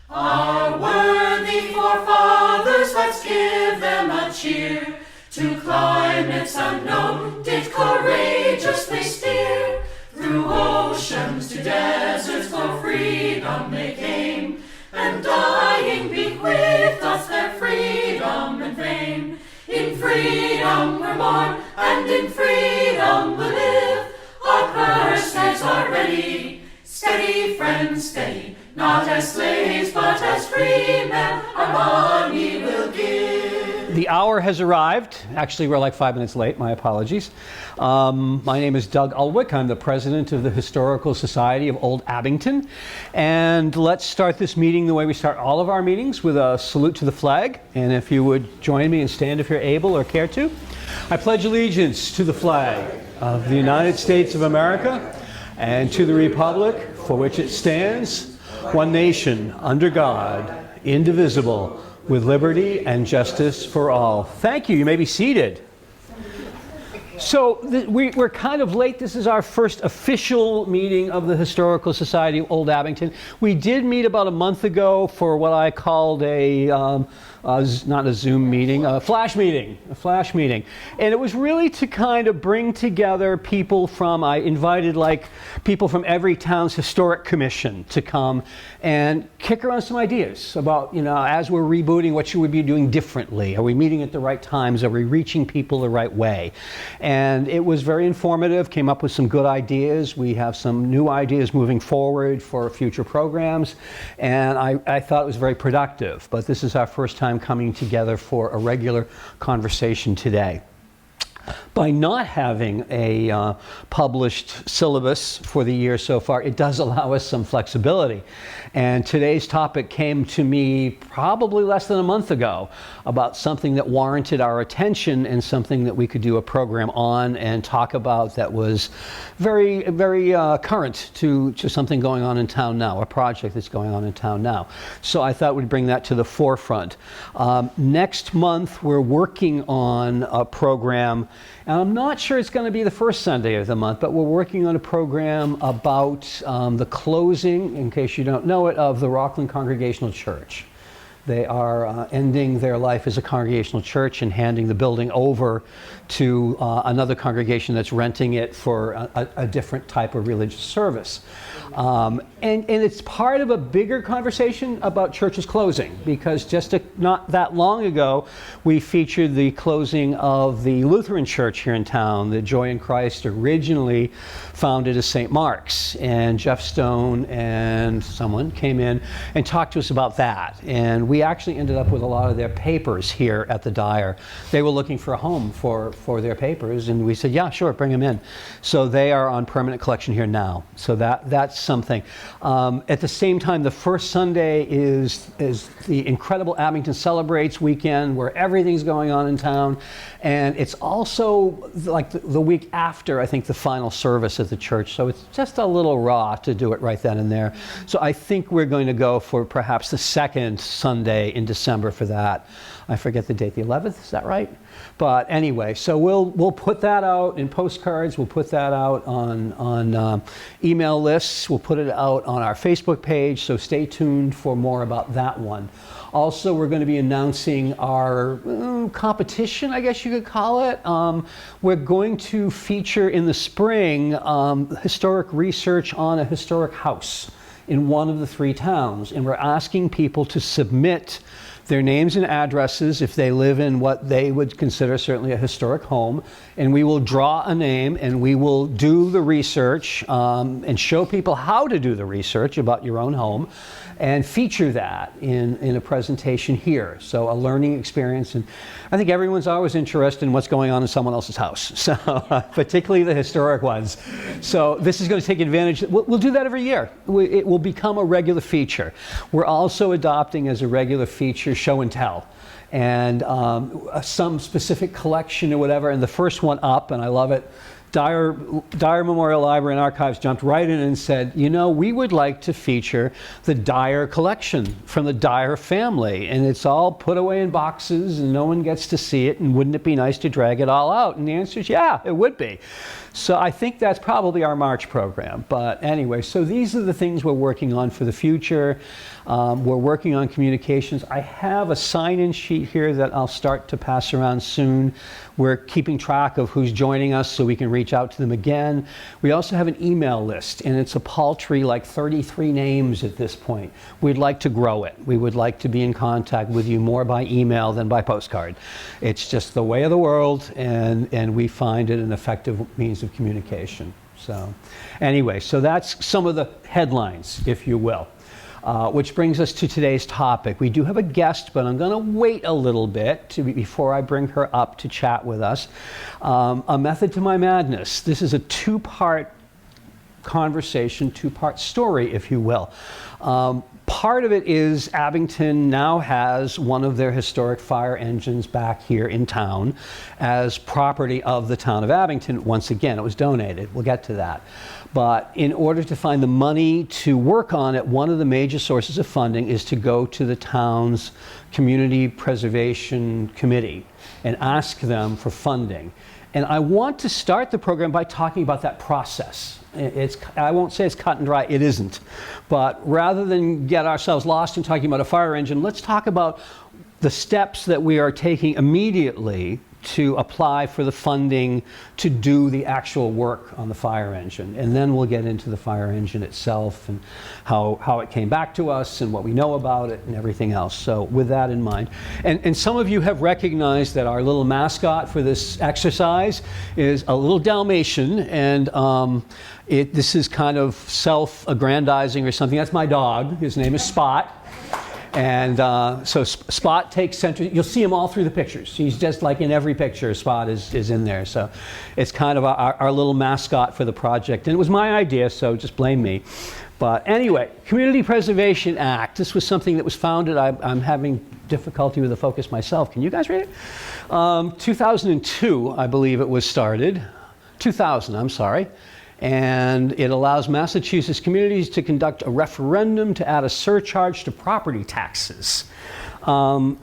Our worthy forefathers, let's give them a cheer. To climates unknown did courageously steer. Through oceans to deserts for freedom they came, and dying bequeathed us their freedom and fame. In freedom we're born, and in freedom we'll live. Our purses are ready, steady, friends, steady. Not as slaves, but as free men, our money will give. The hour has arrived. Actually, we're like 5 minutes late. My apologies. My name is Doug Ulwick. I'm the president of the Historical Society of Old Abington. And let's start this meeting the way we start all of our meetings, with a salute to the flag. And if you would join me and stand if you're able or care to. I pledge allegiance to the flag of the United States of America and to the republic for which it stands, one nation, under God, indivisible, with liberty and justice for all. Thank you. You may be seated. So we're kind of late. This is our first official meeting of the Historical Society of Old Abington. We did meet about a month ago for what I called not a Zoom meeting, a flash meeting. And it was really to kind of bring together people I invited like people from every town's historic commission to come and kick around some ideas about, as we're rebooting, what should we be doing differently? Are we meeting at the right times? Are we reaching people the right way? And it was very informative, came up with some good ideas. We have some new ideas moving forward for future programs. And I thought it was very productive. But this is our first time coming together for a regular conversation today. By not having a published syllabus for the year so far, it does allow us some flexibility. And today's topic came to me probably less than a month ago about something that warranted our attention and something that we could do a program on and talk about that was very, very current to something going on in town now, a project that's going on in town now. So I thought we'd bring that to the forefront. Next month, we're working on a program. And I'm not sure it's going to be the first Sunday of the month, but we're working on a program about the closing, in case you don't know it, of the Rockland Congregational Church. They are ending their life as a congregational church and handing the building over to another congregation that's renting it for a different type of religious service. And it's part of a bigger conversation about churches closing, because not that long ago, we featured the closing of the Lutheran church here in town, the Joy in Christ, originally founded as St. Mark's. And Jeff Stone and someone came in and talked to us about that. And we actually ended up with a lot of their papers here at the Dyer. They were looking for a home for their papers, and we said, yeah, sure, bring them in. So they are on permanent collection here now. So that's something. At the same time, the first Sunday is the incredible Abington Celebrates weekend, where everything's going on in town. And it's also like the week after, I think, the final service at the church. So it's just a little raw to do it right then and there. So I think we're going to go for perhaps the second Sunday in December for that. I forget the date, the 11th, is that right? But anyway, so we'll put that out in postcards. We'll put that out on email lists. We'll put it out on our Facebook page. So stay tuned for more about that one. Also, we're going to be announcing our competition, I guess you could call it. We're going to feature in the spring historic research on a historic house in one of the 3 towns. And we're asking people to submit their names and addresses if they live in what they would consider certainly a historic home, and we will draw a name and we will do the research and show people how to do the research about your own home and feature that in a presentation here. So a learning experience, and I think everyone's always interested in what's going on in someone else's house, so particularly the historic ones. So this is going to take advantage. We'll do that every year. It will become a regular feature. We're also adopting as a regular feature show and tell, and some specific collection or whatever. And the first one up, and I love it, Dyer Memorial Library and Archives jumped right in and said, we would like to feature the Dyer collection from the Dyer family. And it's all put away in boxes and no one gets to see it. And wouldn't it be nice to drag it all out? And the answer is, yeah, it would be. So I think that's probably our March program. But anyway, so these are the things we're working on for the future. We're working on communications. I have a sign-in sheet here that I'll start to pass around soon. We're keeping track of who's joining us so we can reach out to them again. We also have an email list, and it's a paltry like 33 names at this point. We'd like to grow it. We would like to be in contact with you more by email than by postcard. It's just the way of the world, and we find it an effective means of communication. So anyway, so that's some of the headlines, if you will. Which brings us to today's topic. We do have a guest, but I'm going to wait a little bit before I bring her up to chat with us. A method to my madness. This is a two-part conversation, two-part story, if you will. Part of it is Abington now has one of their historic fire engines back here in town as property of the town of Abington. Once again, it was donated. We'll get to that. But in order to find the money to work on it, one of the major sources of funding is to go to the town's Community Preservation Committee and ask them for funding. And I want to start the program by talking about that process. I won't say it's cut and dry, it isn't. But rather than get ourselves lost in talking about a fire engine, let's talk about the steps that we are taking immediately to apply for the funding to do the actual work on the fire engine. And then we'll get into the fire engine itself and how it came back to us and what we know about it and everything else. So with that in mind. And some of you have recognized that our little mascot for this exercise is a little Dalmatian, and this is kind of self-aggrandizing or something. That's my dog. His name is Spot. And so Spot takes center. You'll see him all through the pictures. He's just like in every picture, Spot is in there. So it's kind of our little mascot for the project. And it was my idea, so just blame me. But anyway, Community Preservation Act. This was something that was founded. I'm having difficulty with the focus myself. Can you guys read it? 2002, I believe it was started. 2000, I'm sorry. And it allows Massachusetts communities to conduct a referendum to add a surcharge to property taxes. And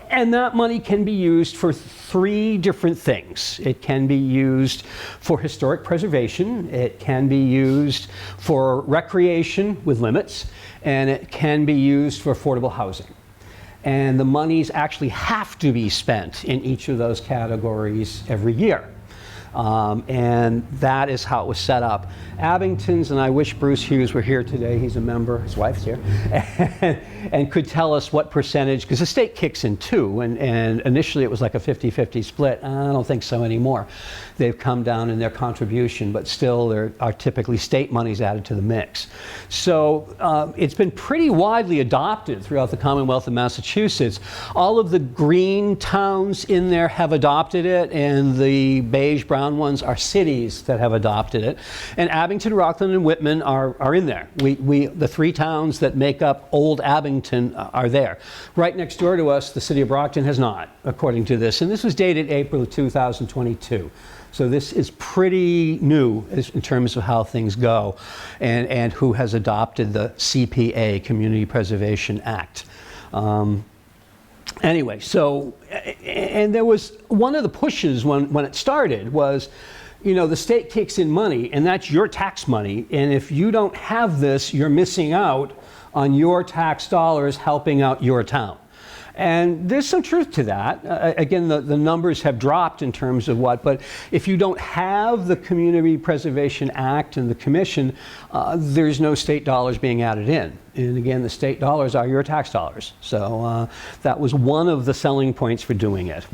that money can be used for three different things. It can be used for historic preservation, it can be used for recreation with limits, and it can be used for affordable housing. And the monies actually have to be spent in each of those categories every year. And that is how it was set up. Abington's, and I wish Bruce Hughes were here today, he's a member, his wife's here, and could tell us what percentage, because the state kicks in too, and initially it was like a 50-50 split. I don't think so anymore. They've come down in their contribution, but still there are typically state monies added to the mix. So it's been pretty widely adopted throughout the Commonwealth of Massachusetts. All of the green towns in there have adopted it, and the beige brown ones are cities that have adopted it. And Abington, Rockland, and Whitman are in there. The three towns that make up Old Abington are there. Right next door to us, the city of Brockton has not, according to this. And this was dated April of 2022. So this is pretty new in terms of how things go and who has adopted the CPA, Community Preservation Act. Anyway, so, and there was one of the pushes when it started was, you know, the state kicks in money, and that's your tax money, and if you don't have this, you're missing out on your tax dollars helping out your town. And there's some truth to that. Again, the numbers have dropped in terms of what, but if you don't have the Community Preservation Act and the Commission, there's no state dollars being added in. And again, the state dollars are your tax dollars. So that was one of the selling points for doing it.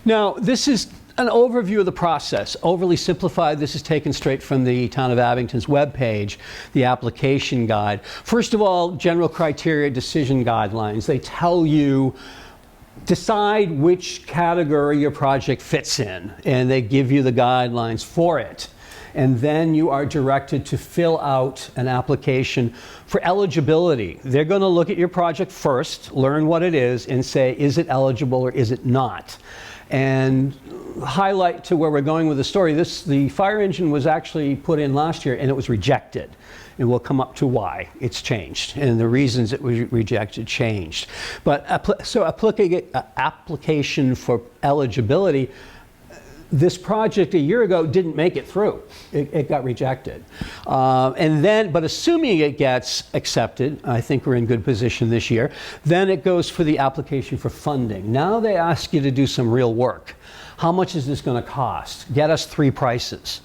Now, this is an overview of the process. Overly simplified, this is taken straight from the Town of Abington's webpage, the application guide. First of all, general criteria, decision guidelines. They tell you, decide which category your project fits in, and they give you the guidelines for it. And then you are directed to fill out an application for eligibility. They're going to look at your project first, learn what it is, and say, is it eligible or is it not? And highlight to where we're going with the story, the fire engine was actually put in last year and it was rejected. And we'll come up to why it's changed and the reasons it was rejected changed. But so application for eligibility, this project a year ago didn't make it through. It got rejected. But assuming it gets accepted, I think we're in good position this year, then it goes for the application for funding. Now they ask you to do some real work. How much is this going to cost? Get us 3 prices.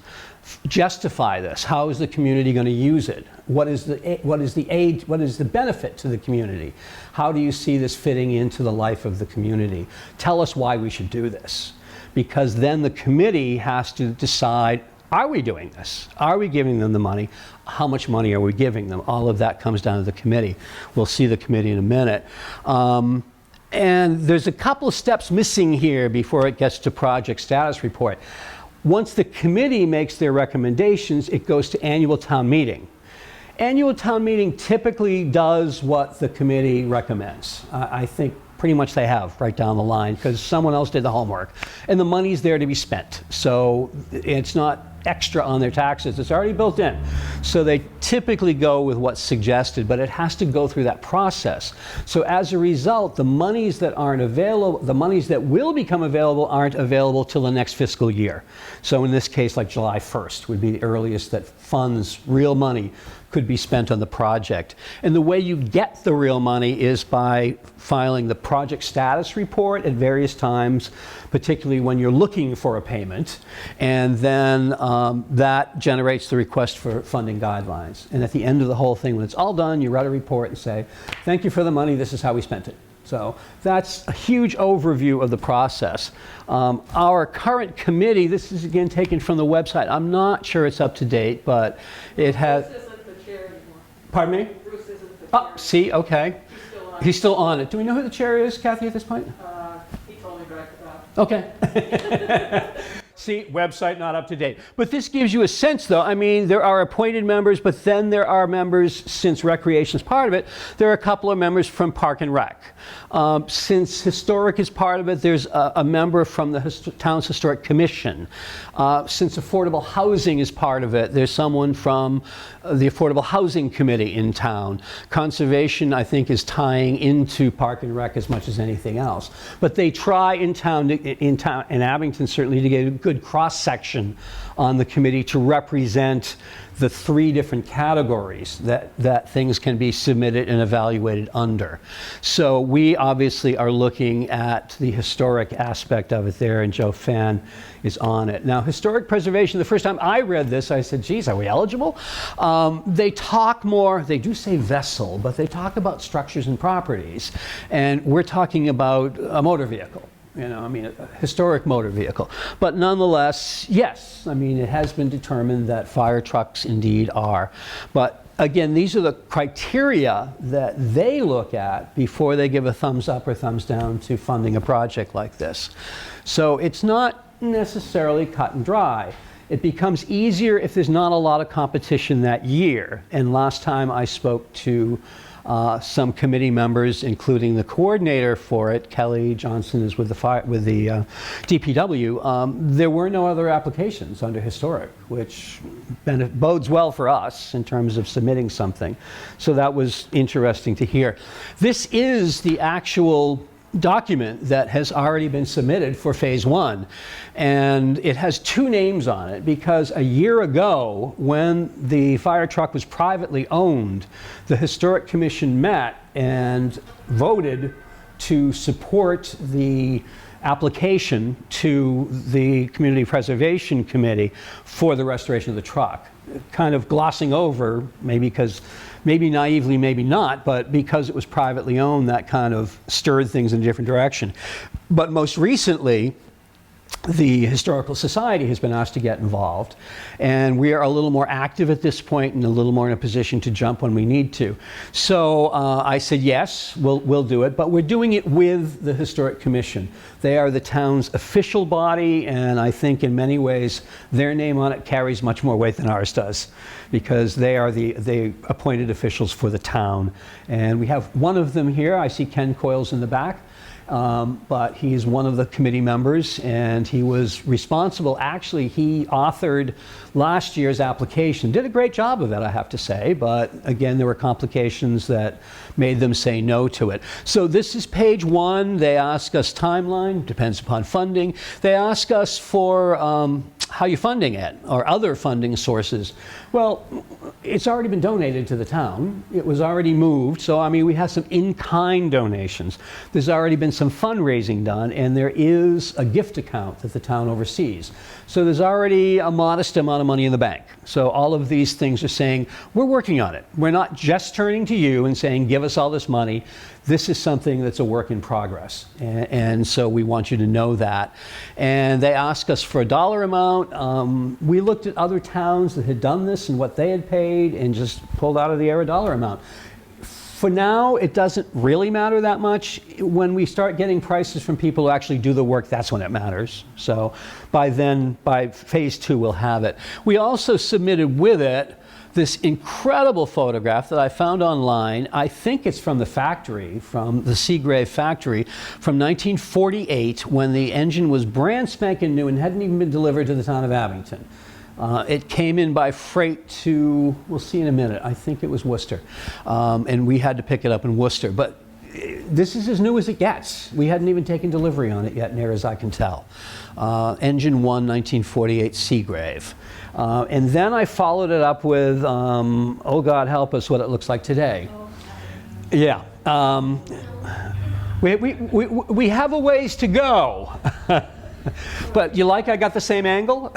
Justify this. How is the community going to use it? What is the benefit to the community? How do you see this fitting into the life of the community? Tell us why we should do this. Because then the committee has to decide, are we doing this? Are we giving them the money? How much money are we giving them? All of that comes down to the committee. We'll see the committee in a minute. And there's a couple of steps missing here before it gets to project status report. Once the committee makes their recommendations, it goes to annual town meeting. Annual town meeting typically does what the committee recommends. I think pretty much they have right down the line because someone else did the homework. And the money's there to be spent. So it's not extra on their taxes. It's already built in. So they typically go with what's suggested, but it has to go through that process. So as a result, the monies that aren't available, the monies that will become available aren't available till the next fiscal year. So in this case, like July 1st would be the earliest that funds, real money, could be spent on the project. And the way you get the real money is by filing the project status report at various times, particularly when you're looking for a payment. And then that generates the request for funding guidelines. And at the end of the whole thing, when it's all done, you write a report and say, thank you for the money, this is how we spent it. So that's a huge overview of the process. Our current committee, this is again taken from the website. I'm not sure it's up to date, but it has... Bruce isn't the chair anymore. Pardon me? Bruce isn't the chair. Oh, see, okay. He's still on it. Do we know who the chair is, Kathy, at this point? He told me right about. Okay. See, website not up to date. But this gives you a sense, though. I mean, there are appointed members, but then there are members, since Recreation is part of it, there are a couple of members from Park and Rec. Since Historic is part of it, there's a member from the Town's Historic Commission. Since Affordable Housing is part of it, there's someone from the Affordable Housing Committee in town. Conservation, I think, is tying into Park and Rec as much as anything else. But they try in Abington, certainly, to get a good cross-section on the committee to represent the 3 different categories that things can be submitted and evaluated under. So we obviously are looking at the historic aspect of it there, and Joe Fan is on it. Now, historic preservation, the first time I read this, I said, geez, are we eligible? They talk more, they do say vessel, but they talk about structures and properties. And we're talking about a motor vehicle. You know, I mean, a historic motor vehicle. But nonetheless, yes, I mean, it has been determined that fire trucks indeed are. But again, these are the criteria that they look at before they give a thumbs up or thumbs down to funding a project like this. So it's not necessarily cut and dry. It becomes easier if there's not a lot of competition that year. And last time I spoke to some committee members, including the coordinator for it, Kelly Johnson is with the DPW. There were no other applications under historic, which bodes well for us in terms of submitting something. So that was interesting to hear. This is the actual document that has already been submitted for phase 1, and it has 2 names on it because a year ago, when the fire truck was privately owned, the Historic Commission met and voted to support the application to the Community Preservation Committee for the restoration of the truck. Kind of glossing over, maybe because, maybe naively, maybe not, but because it was privately owned, that kind of stirred things in a different direction. But most recently, the Historical Society has been asked to get involved, and we are a little more active at this point and a little more in a position to jump when we need to. So I said, yes, we'll do it, but we're doing it with the Historic Commission. They are the town's official body, and I think in many ways their name on it carries much more weight than ours does, because they are the appointed officials for the town. And we have one of them here. I see Ken Coyles in the back. But he's one of the committee members, and He was responsible. Actually, he authored last year's application. Did a great job of it, I have to say, but again, there were complications that made them say no to it. So this is page 1. They ask us timeline, depends upon funding. They ask us for how you're funding it, or other funding sources. Well, it's already been donated to the town. It was already moved, so I mean, we have some in-kind donations. There's already been some fundraising done, and there is a gift account that the town oversees. So there's already a modest amount of money in the bank. So all of these things are saying, we're working on it. We're not just turning to you and saying, give us all this money. This is something that's a work in progress. And so we want you to know that. And they ask us for a dollar amount. We looked at other towns that had done this and what they had paid and just pulled out of the air a dollar amount. For now, it doesn't really matter that much. When we start getting prices from people who actually do the work, that's when it matters. So by then, by phase 2, we'll have it. We also submitted with it this incredible photograph that I found online. I think it's from the factory, from the Seagrave factory, from 1948, when the engine was brand spanking new and hadn't even been delivered to the town of Abington. It came in by freight to, we'll see in a minute, I think it was Worcester. And we had to pick it up in Worcester. But this is as new as it gets. We hadn't even taken delivery on it yet, near as I can tell. Engine 1, 1948 Seagrave. And then I followed it up with, oh God help us, what it looks like today. Yeah. We have a ways to go. But you like I got the same angle?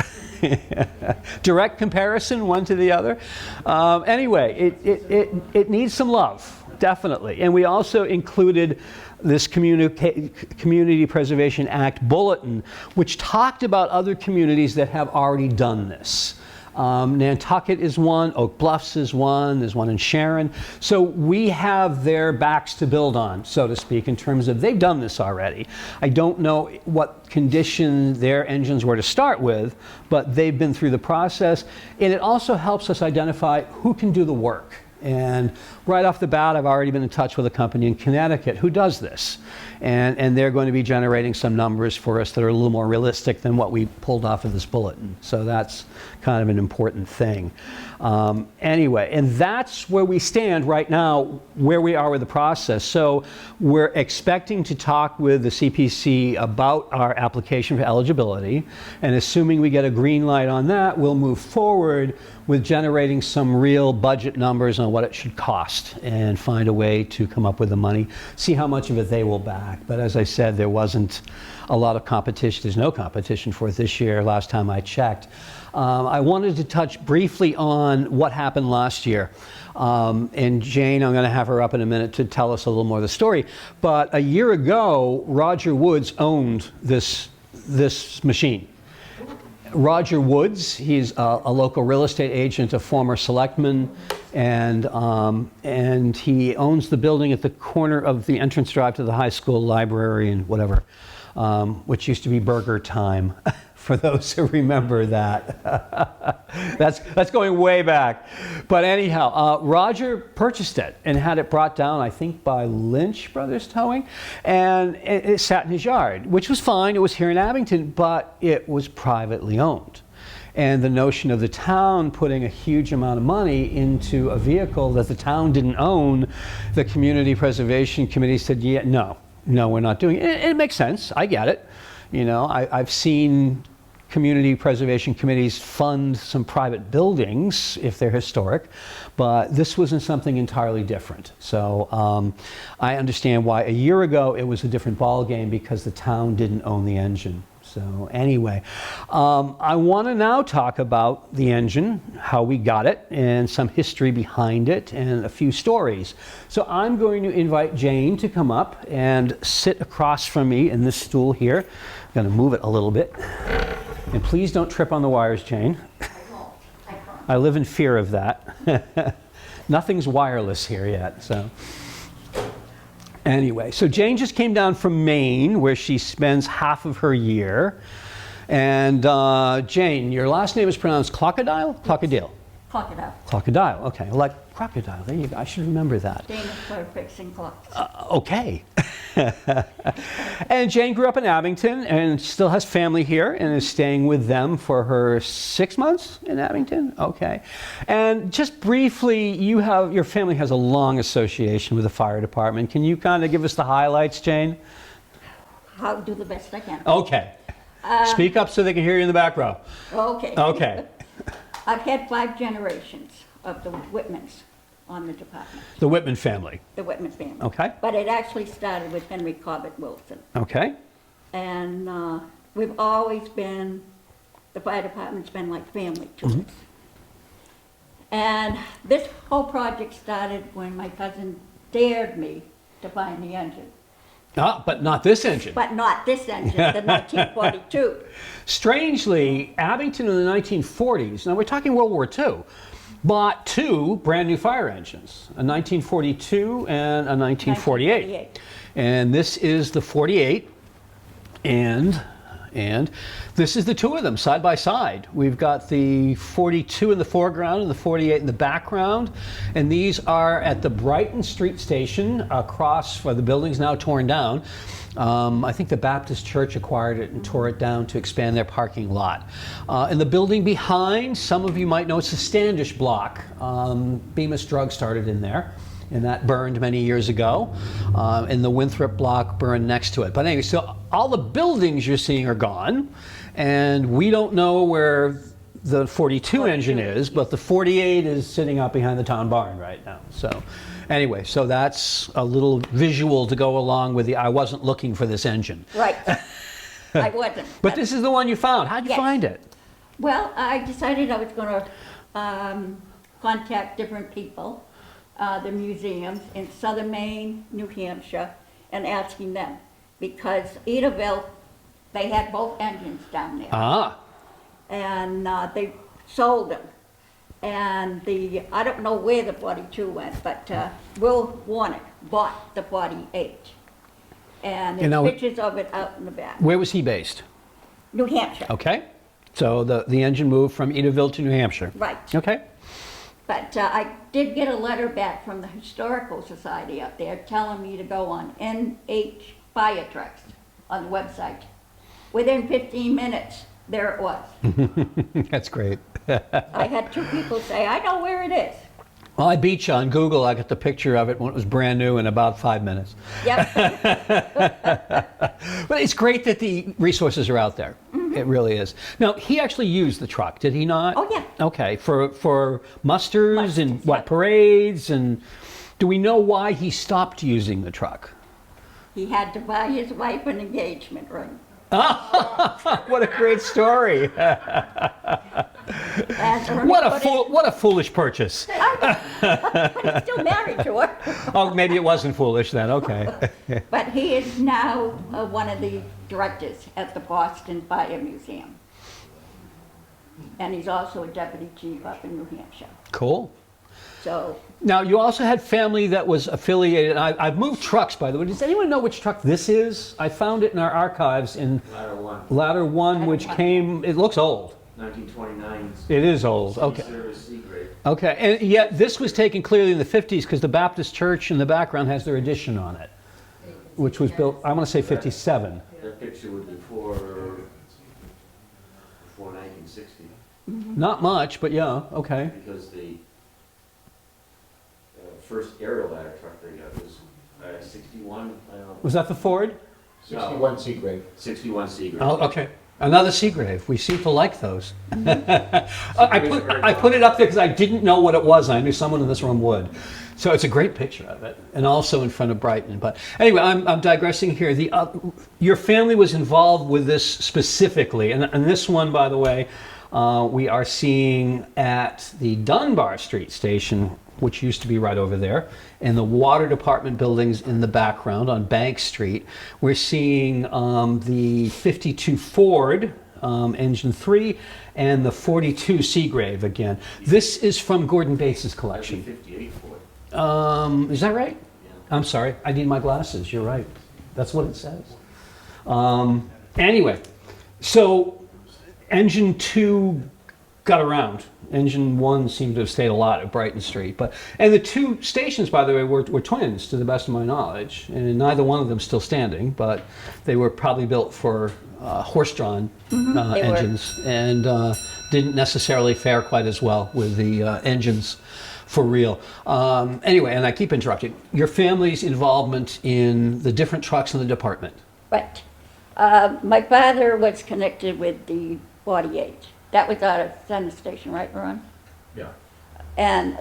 Direct comparison, one to the other. Anyway, it needs some love, definitely. And we also included this Community Preservation Act bulletin, which talked about other communities that have already done this. Nantucket is one, Oak Bluffs is one, there's one in Sharon. So we have their backs to build on, so to speak, in terms of they've done this already. I don't know what condition their engines were to start with, but they've been through the process. And it also helps us identify who can do the work. And right off the bat, I've already been in touch with a company in Connecticut who does this. And they're going to be generating some numbers for us that are a little more realistic than what we pulled off of this bulletin. So that's kind of an important thing. Anyway, and that's where we stand right now, where we are with the process. So we're expecting to talk with the CPC about our application for eligibility. And assuming we get a green light on that, we'll move forward with generating some real budget numbers on what it should cost and find a way to come up with the money, see how much of it they will back. But as I said, there wasn't a lot of competition. There's no competition for it this year, last time I checked. I wanted to touch briefly on what happened last year. And Jane, I'm going to have her up in a minute to tell us a little more of the story. But a year ago, Roger Woods owned this machine. Roger Woods, he's a local real estate agent, a former selectman, and he owns the building at the corner of the entrance drive to the high school library and whatever, which used to be Burger Time, for those who remember that. That's going way back. But anyhow, Roger purchased it and had it brought down, I think, by Lynch Brothers Towing, and it sat in his yard, which was fine. It was here in Abington, but it was privately owned. And the notion of the town putting a huge amount of money into a vehicle that the town didn't own, the Community Preservation Committee said, yeah, no, we're not doing it. It makes sense. I get it. You know, I've seen community preservation committees fund some private buildings if they're historic, but this wasn't something entirely different. So I understand why a year ago it was a different ballgame, because the town didn't own the engine. So anyway, I want to now talk about the engine, how we got it, and some history behind it, and a few stories. So I'm going to invite Jane to come up and sit across from me in this stool here. I'm going to move it a little bit. And please don't trip on the wires, Jane. I won't. I promise. I live in fear of that. Nothing's wireless here yet, so. Anyway, so Jane just came down from Maine, where she spends half of her year. And Jane, your last name is pronounced Clockadile? Clockadile? Clockadile. Clockadile, okay. Like crocodile, there you go. I should remember that. Danish for fixing clocks. Okay. And Jane grew up in Abington and still has family here and is staying with them for her 6 months in Abington. Okay. And just briefly, your family has a long association with the fire department. Can you kind of give us the highlights, Jane? I'll do the best I can. Okay. Speak up so they can hear you in the back row. Okay. Okay. I've had 5 generations of the Whitmans on the department, The Whitman family. the Whitman family. Okay. But it actually started with Henry Corbett Wilson. Okay. And we've always been, the fire department's been like family to us. And this whole project started when my cousin dared me to find the engine. Ah, but not this engine. But not this engine, the 1942. Strangely, Abington in the 1940s, now we're talking World War II, bought 2 brand new fire engines, a 1942 and a 1948. 1948. And this is the 48, and this is the 2 of them side by side. We've got the 42 in the foreground and the 48 in the background, and these are at the Brighton Street Station across, where the building's now torn down. I think the Baptist Church acquired it and tore it down to expand their parking lot. In the building behind, some of you might know, it's the Standish block. Bemis Drug started in there, and that burned many years ago. And the Winthrop block burned next to it. But anyway, so all the buildings you're seeing are gone, and we don't know where the 42 engine is, but the 48 is sitting out behind the town barn right now. So anyway, so that's a little visual to go along with the I wasn't looking for this engine. Right. I wasn't. But this is the one you found. How'd you Yes. find it? Well, I decided I was going to contact different people, the museums in southern Maine, New Hampshire, and asking them. Because Edaville, they had both engines down there. Ah, And they sold them. And I don't know where the 42 went, but Will Warnick bought the 48. And You there's know- pictures of it out in the back. where was he based? New Hampshire. Okay. So the engine moved from Edaville to New Hampshire. Right. Okay. But I did get a letter back from the Historical Society up there telling me to go on NH fire trucks on the website. Within 15 minutes, there it was. That's great. I had 2 people say, I know where it is. Well, I beat you on Google. I got the picture of it when it was brand new in about 5 minutes. Yep. But it's great that the resources are out there. It really is. Now, he actually used the truck, did he not? Oh, yeah. Okay, for musters and Musters, what, yeah. parades? And do we know why he stopped using the truck? He had to buy his wife an engagement ring. What a great story. And What a foolish purchase. But he's still married to her. Oh, maybe it wasn't foolish then. Okay. But he is now one of the directors at the Boston Fire Museum. And he's also a deputy chief up in New Hampshire. Cool. So, Now, you also had family that was affiliated. I've moved trucks, by the way. Does anyone know which truck this is? I found it in our archives in Ladder 1, Ladder 1, which came, it looks old. 1929. It is old, okay. Service Seagrave. Okay, and yet this was taken clearly in the 50s because the Baptist Church in the background has their addition on it, which was built, I want to say 57. That picture would be before 1960, Not much, but yeah, okay. because the first aerial ladder truck they got was 61. I don't know. Was that the Ford? 61 Seagrave. 61 Seagrave. Oh, okay. Another Seagrave. We seem to like those. I put it up there because I didn't know what it was. I knew someone in this room would. So it's a great picture of it, and also in front of Brighton. But anyway, I'm digressing here. Your family was involved with this specifically, and this one, by the way, we are seeing at the Dunbar Street Station, which used to be right over there, and the water department buildings in the background on Bank Street. We're seeing the 52 Ford, engine 3, and the 42 Seagrave again. This is from Gordon Bates's collection. 58 Ford. Is that right? Yeah. I'm sorry, I need my glasses. You're right. That's what it says. Anyway, so engine 2 got around Engine 1 seemed to have stayed a lot at Brighton Street. And the two stations, by the way, were twins, to the best of my knowledge. And neither one of them still standing, but they were probably built for horse-drawn engines and didn't necessarily fare quite as well with the engines for real. Anyway, and I keep interrupting. Your family's involvement in the different trucks in the department. Right. My father was connected with the 48. That was out of Center Station, right, Ron? Yeah. And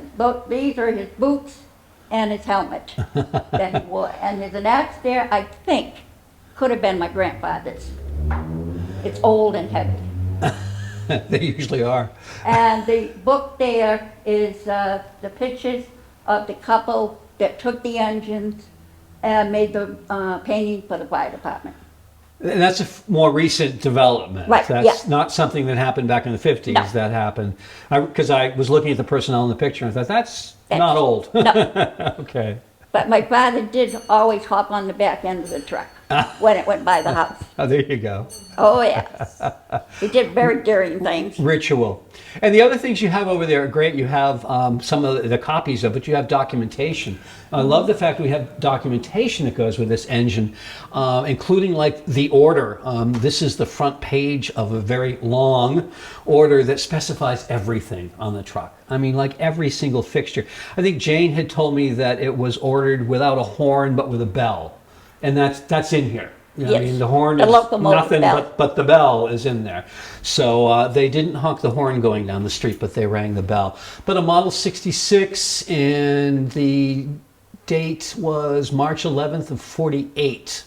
these are his boots and his helmet that he wore. And there's an axe there, I think, could have been my grandfather's. It's old and heavy. They usually are. And the book there is the pictures of the couple that took the engines and made the painting for the fire department. And that's a more recent development. Right, That's yeah. not something that happened back in the 50s. No. That happened. Because I was looking at the personnel in the picture and I thought, that's not old. No. Okay. But my father did always hop on the back end of the truck when it went by the house. Oh, there you go. Oh, yes. He did very daring things. Ritual. And the other things you have over there are great. You have some of the copies of it. You have documentation. I love the fact we have documentation that goes with this engine, including like the order. This is the front page of a very long order that specifies everything on the truck. I mean, like every single fixture. I think Jane had told me that it was ordered without a horn but with a bell. And that's in here. You know, Yes. I mean, the horn The is locomotive nothing bell. but the bell is in there. So they didn't honk the horn going down the street, but they rang the bell. But a Model 66, and the date was March 11th of 48.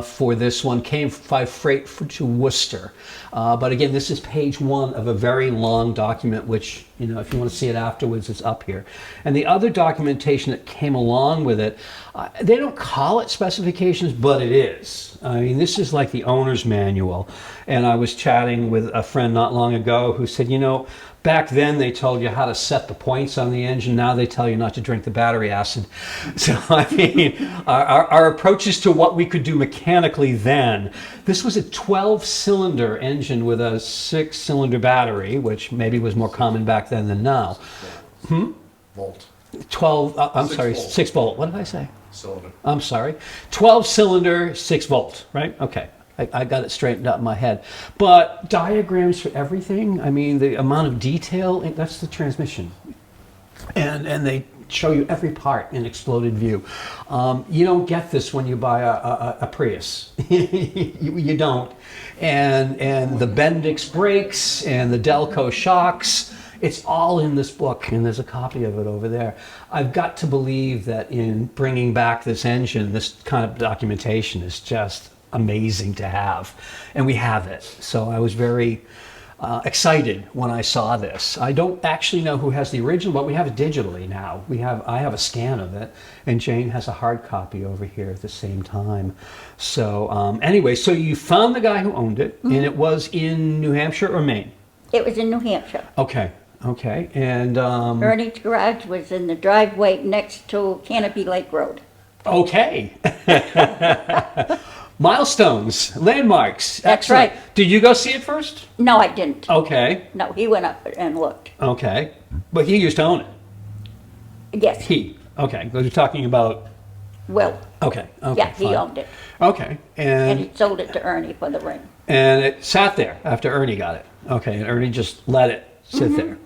For this one, came by freight to Worcester. But again, this is page 1 of a very long document, which, you know, if you want to see it afterwards, it's up here. And the other documentation that came along with it, they don't call it specifications, but it is. I mean, this is like the owner's manual. And I was chatting with a friend not long ago who said, you know, back then they told you how to set the points on the engine. Now they tell you not to drink the battery acid. So, I mean, our approaches to what we could do mechanically then. This was a 12-cylinder engine with a 6-cylinder battery, which maybe was more common back then than now. Volt. 12, I'm Six sorry, volt. 6 volt. What did I say? Cylinder. I'm sorry. 12-cylinder, 6 volt, right? Okay. I got it straightened up in my head. But diagrams for everything, I mean, the amount of detail, that's the transmission. And they show you every part in exploded view. You don't get this when you buy a Prius. you don't. And the Bendix brakes and the Delco shocks, it's all in this book, and there's a copy of it over there. I've got to believe that in bringing back this engine, this kind of documentation is just amazing to have, and we have it. So I was very excited when I saw this. I don't actually know who has the original, but we have it digitally now. I have a scan of it, and Jane has a hard copy over here at the same time. So anyway, so you found the guy who owned it, and it was in New Hampshire or Maine? It was in New Hampshire. Okay, and Ernie's garage was in the driveway next to Canopy Lake Road. okay. Milestones, landmarks. That's Excellent. right. Did you go see it first? No, I didn't. Okay, No, he went up and looked. okay. But he used to own it. Yes, He. Okay, we're talking about. Will. Okay. Yeah, he fine. owned it. Okay, And he and sold it to Ernie for the ring. it sat there after Ernie got it. Okay, and Ernie just let it sit there,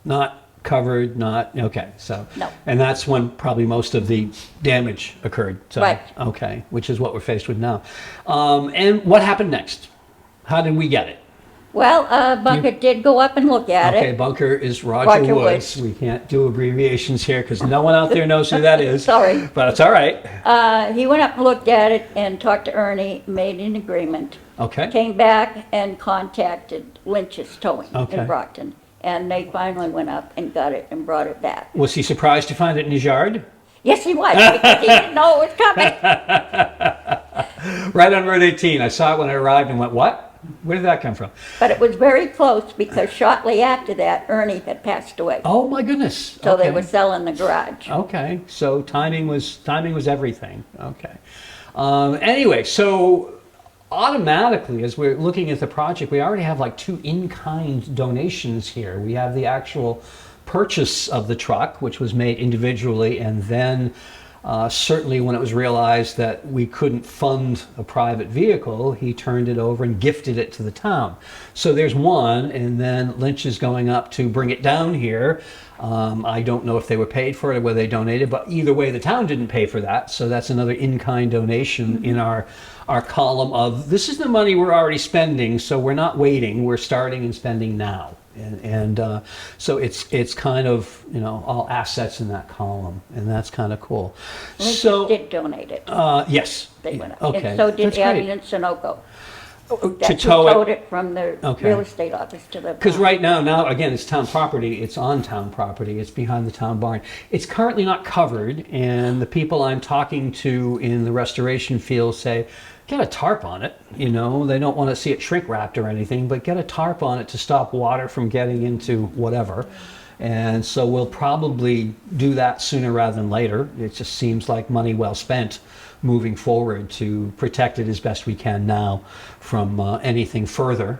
not covered, not okay. So No. and that's when probably most of the damage occurred. So, Right. Okay, which is what we're faced with now. And what happened next? How did we get it? Well, Bucket did go up and look at Okay, it. Bunker is Roger, Roger Woods. Woods. We can't do abbreviations here because no one out there knows who that is. Sorry. But it's all right. He went up and looked at it and talked to Ernie, made an agreement. Okay. Came back and contacted Lynch's Towing Okay. in Brockton. And they finally went up and got it and brought it back. Was he surprised to find it in his yard? Yes, he was, because he didn't know it was coming. Right on Route 18. I saw it when I arrived and went, what? Where did that come from? But it was very close because shortly after that, Ernie had passed away. Oh my goodness. So they Okay. were selling the garage. Okay, so timing was everything. Okay. Anyway, so automatically, as we're looking at the project, we already have like 2 in-kind donations here. We have the actual purchase of the truck, which was made individually, and then certainly when it was realized that we couldn't fund a private vehicle, he turned it over and gifted it to the town. So there's one, and then Lynch is going up to bring it down here. I don't know if they were paid for it or whether they donated, but either way, the town didn't pay for that. So that's another in-kind donation in our column of, this is the money we're already spending, so we're not waiting, we're starting and spending now. And so it's kind of, you know, all assets in that column, and that's kind of cool. Lynch So did donate it. yes, They went up. okay, And so did that's great. Abby and Sunoco. To That's who tow towed it, it from the Okay. real estate office to the. because right now again, it's town property. It's on town property. It's behind the town barn. It's currently not covered, and the people I'm talking to in the restoration field say, get a tarp on it. You know, they don't want to see it shrink wrapped or anything, but get a tarp on it to stop water from getting into whatever. And so we'll probably do that sooner rather than later. It just seems like money well spent moving forward to protect it as best we can now from anything further.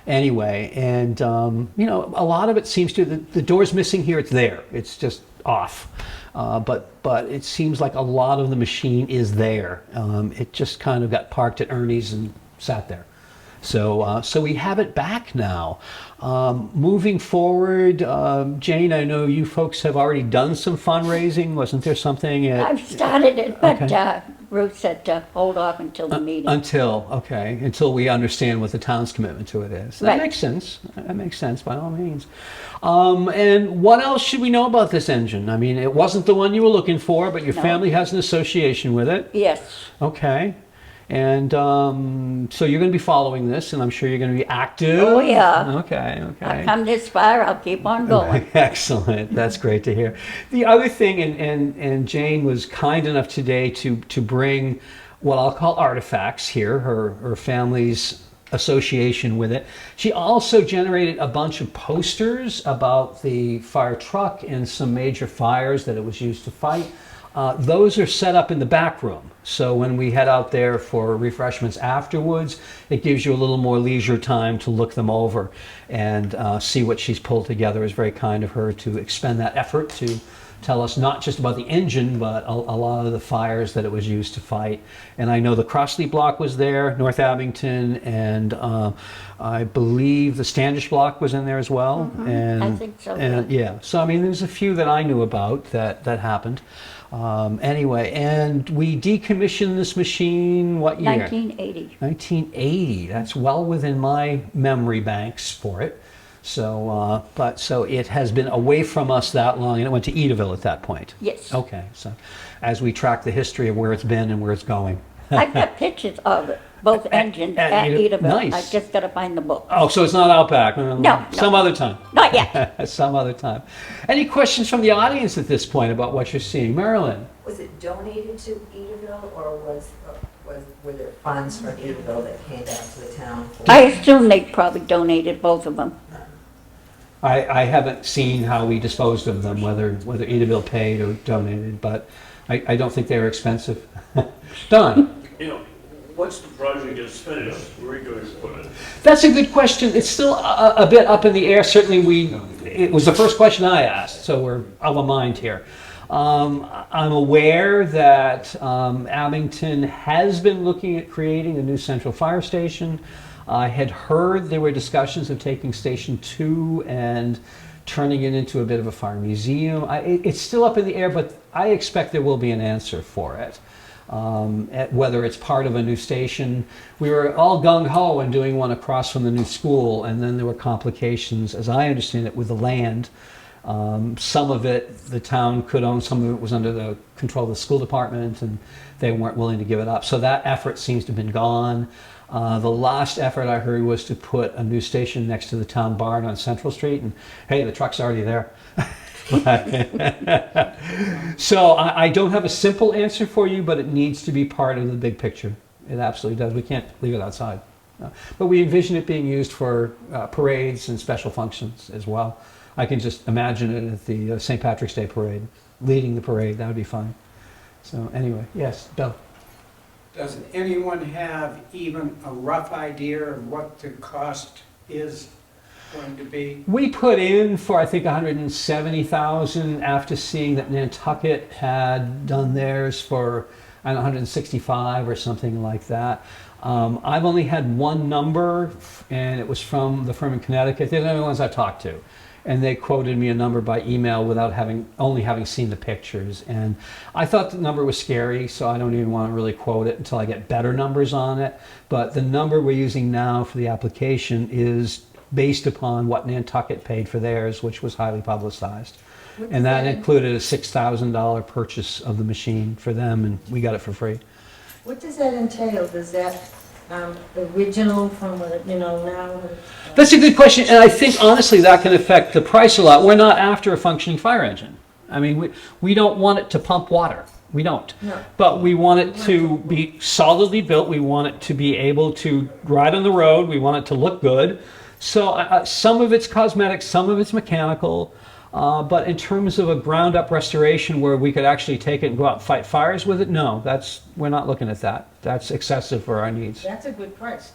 Anyway, and you know, a lot of it seems to, the door's missing here, it's there. It's just off. But it seems like a lot of the machine is there. It just kind of got parked at Ernie's and sat there. So we have it back now. Moving forward, Jane, I know you folks have already done some fundraising. Wasn't there something at... I've started it, but Okay. Ruth said to hold off until the meeting. Until we understand what the town's commitment to it is. That Right. makes sense. That makes sense by all means. And what else should we know about this engine? I mean, it wasn't the one you were looking for, but your No. family has an association with it. Yes, Okay. And so you're going to be following this, and I'm sure you're going to be active. Oh, yeah. Okay, okay. I've come this far, I'll keep on going. Excellent. That's great to hear. The other thing, and Jane was kind enough today to bring what I'll call artifacts here, her family's association with it. She also generated a bunch of posters about the fire truck and some major fires that it was used to fight. Those are set up in the back room. So when we head out there for refreshments afterwards, it gives you a little more leisure time to look them over and see what she's pulled together. It's very kind of her to expend that effort to tell us not just about the engine, but a lot of the fires that it was used to fight. And I know the Crossley block was there, North Abington, and I believe the Standish block was in there as well. And, I think so, And, yeah. So, I mean, there's a few that I knew about that happened. Anyway, and we decommissioned this machine, what year? 1980. 1980. That's well within my memory banks for it. So, so it has been away from us that long, and it went to Edaville at that point. Yes. Okay, so as we track the history of where it's been and where it's going. I've got pictures of it, both engines at at Edaville. Edaville. Nice. I just got to find the book. Oh, so it's not Outback? No. Some other time. Not yet. Some other time. Any questions from the audience at this point about what you're seeing? Marilyn? Was it donated to Edaville, or were there funds from Edaville that came back to the town? I assume they probably donated both of them. I haven't seen how we disposed of them, whether Edaville paid or donated, but I don't think they were expensive. Don? You know, once the project is finished, where are you going to put it? That's a good question. It's still a bit up in the air. Certainly it was the first question I asked, so we're of a mind here. I'm aware that Abington has been looking at creating a new central fire station. I had heard there were discussions of taking Station 2 and turning it into a bit of a fire museum. It's still up in the air, but I expect there will be an answer for it. Whether it's part of a new station. We were all gung-ho in doing one across from the new school, and then there were complications, as I understand it, with the land. Some of it the town could own, some of it was under the control of the school department, and they weren't willing to give it up. So that effort seems to have been gone. The last effort I heard was to put a new station next to the town barn on Central Street, and hey, the truck's already there. So I don't have a simple answer for you, but it needs to be part of the big picture. It absolutely does. We can't leave it outside. But we envision it being used for parades and special functions as well. I can just imagine it at the St. Patrick's Day parade, leading the parade. That would be fun. So anyway, yes, Bill. Does anyone have even a rough idea of what the cost is going to be? We put in for, I think, 170,000 after seeing that Nantucket had done theirs for, I don't know, 165 or something like that. I've only had one number, and it was from the firm in Connecticut. They're the only ones I've talked to. And they quoted me a number by email without only having seen the pictures. And I thought the number was scary, so I don't even want to really quote it until I get better numbers on it. But the number we're using now for the application based upon what Nantucket paid for theirs, which was highly publicized. And that included a $6,000 purchase of the machine for them, and we got it for free. What does that entail? Does that original from what, now? That's a good question, and I think honestly that can affect the price a lot. We're not after a functioning fire engine. I mean, we don't want it to pump water. We don't. No. But we want it to be solidly built. We want it to be able to ride on the road. We want it to look good. So some of it's cosmetic, some of it's mechanical. But in terms of a ground-up restoration where we could actually take it and go out and fight fires with it, no, we're not looking at that. That's excessive for our needs. That's a good price.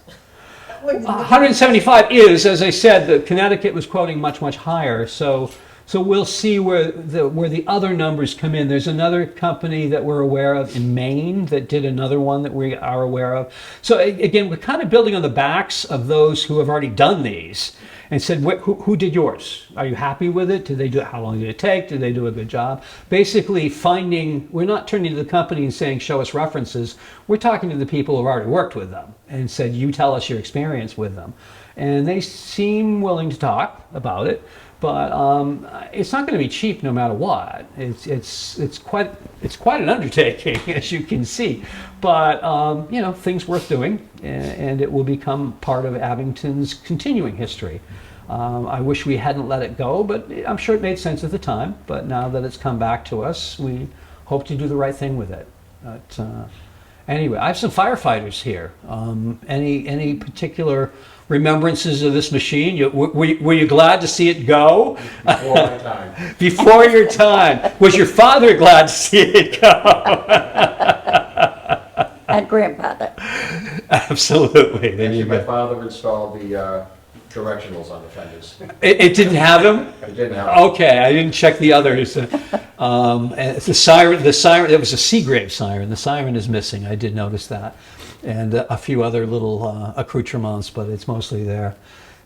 175 is, as I said, the Connecticut was quoting much, much higher. So we'll see where the other numbers come in. There's another company that we're aware of in Maine that did another one that we are aware of. So again, we're kind of building on the backs of those who have already done these and said, who did yours? Are you happy with it? Did they do it? How long did it take? Did they do a good job? Basically we're not turning to the company and saying, show us references. We're talking to the people who've already worked with them and said, you tell us your experience with them. And they seem willing to talk about it. But it's not going to be cheap no matter what. It's quite an undertaking, as you can see. But things worth doing, and it will become part of Abington's continuing history. I wish we hadn't let it go, but I'm sure it made sense at the time. But now that it's come back to us, we hope to do the right thing with it. But anyway, I have some firefighters here. Any particular remembrances of this machine? Were you glad to see it go? Before my time. Before your time. Was your father glad to see it go? And grandfather. Absolutely. There you Actually, my go. father installed the directionals on the fenders. It didn't have them? It didn't have. Okay, I didn't check the others. The siren, there was a Seagrave siren. The siren is missing. I did notice that. And a few other little accoutrements, but it's mostly there.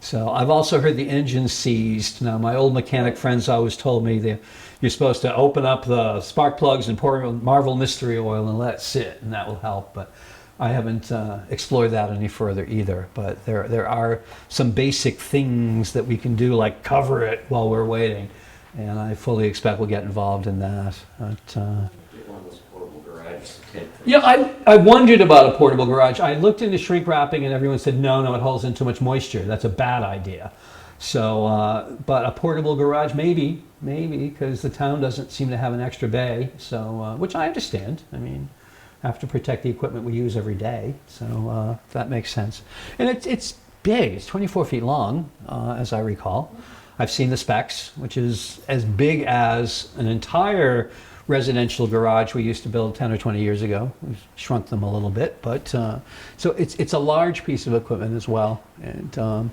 So I've also heard the engine seized. Now, my old mechanic friends always told me that you're supposed to open up the spark plugs and pour Marvel Mystery Oil and let it sit, and that will help. But I haven't explored that any further either. But there are some basic things that we can do, like cover it while we're waiting. And I fully expect we'll get involved in that. But, One of those portable garages. yeah, I wondered about a portable garage. I looked into shrink wrapping and everyone said, no, it holds in too much moisture. That's a bad idea. So, but a portable garage, maybe, because the town doesn't seem to have an extra bay. So, which I understand. I mean, have to protect the equipment we use every day. So that makes sense. And it's big. It's 24 feet long, as I recall. I've seen the specs, which is as big as an entire residential garage we used to build 10 or 20 years ago. We've shrunk them a little bit, but so it's a large piece of equipment as well. And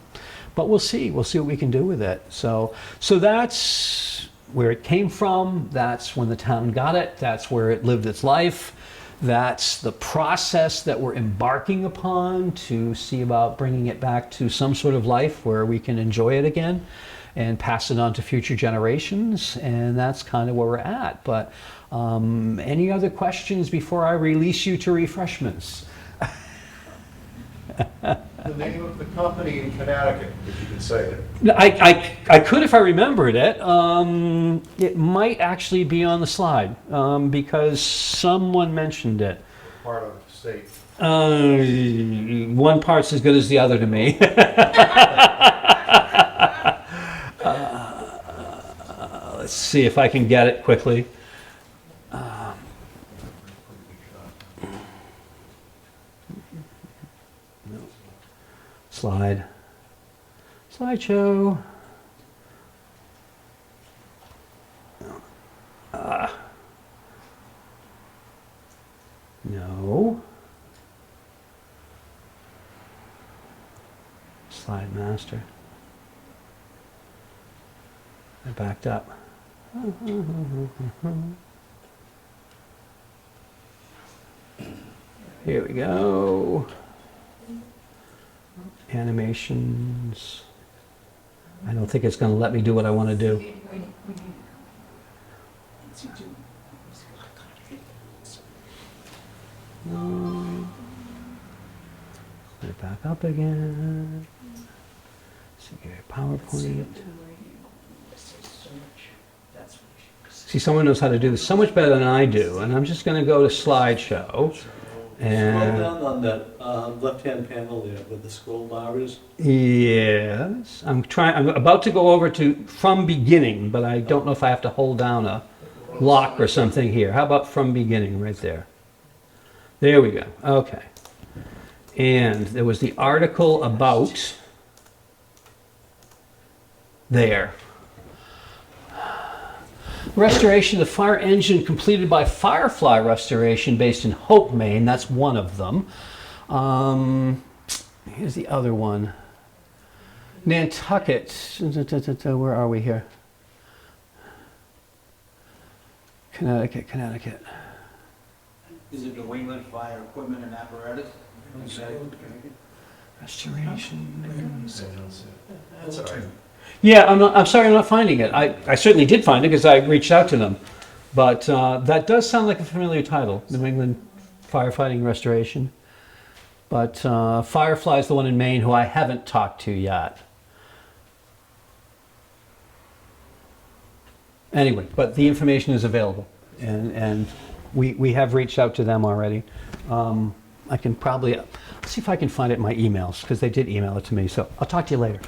but we'll see what we can do with it. So that's where it came from. That's when the town got it. That's where it lived its life. That's the process that we're embarking upon to see about bringing it back to some sort of life where we can enjoy it again and pass it on to future generations, and that's kind of where we're at. But any other questions before I release you to refreshments? The name of the company in Connecticut, if you could say it. I could if I remembered it. It might actually be on the slide because someone mentioned it. Part of the state. One part's as good as the other to me. Let's see if I can get it quickly. Slideshow. No. Slide master. I backed up. Here we go. Animations. I don't think it's going to let me do what I want to do. Put it back up again. PowerPoint. See, someone knows how to do this so much better than I do, and I'm just going to go to slideshow. Scroll down on that left-hand panel there where the scroll bar is. Yes, I'm about to go over to from beginning, but I don't know if I have to hold down a lock or something here. How about from beginning right there? There we go. Okay. And there was the article about there. Restoration of the fire engine completed by Firefly Restoration based in Hope, Maine. That's one of them. Here's the other one. Nantucket. Where are we here? Connecticut, Connecticut. Is it New England Fire Equipment and Apparatus? Restoration. That's all right. Yeah, I'm sorry I'm not finding it. I certainly did find it because I reached out to them. But that does sound like a familiar title, New England Firefighting Restoration. But Firefly is the one in Maine who I haven't talked to yet. Anyway, but the information is available. And we have reached out to them already. I can probably, let's see if I can find it in my emails, because they did email it to me. So I'll talk to you later.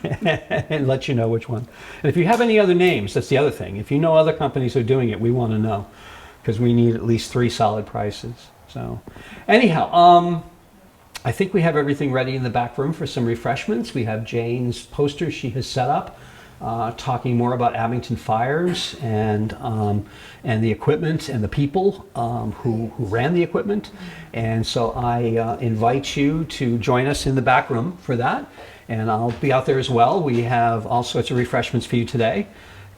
And let you know which one. And if you have any other names, that's the other thing. If you know other companies who are doing it, we want to know, because we need at least 3 solid prices. So anyhow, I think we have everything ready in the back room for some refreshments. We have Jane's poster she has set up, talking more about Abington fires and the equipment and the people who ran the equipment. And so I invite you to join us in the back room for that. And I'll be out there as well. We have all sorts of refreshments for you today.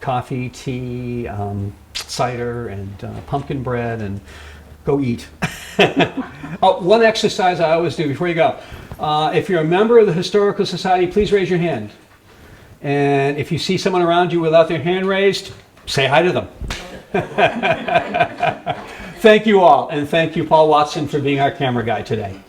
Coffee, tea, cider, and pumpkin bread, and go eat. Oh, one exercise I always do before you go. If you're a member of the Historical Society, please raise your hand. And if you see someone around you without their hand raised, say hi to them. Thank you all, and thank you, Paul Watson, for being our camera guy today.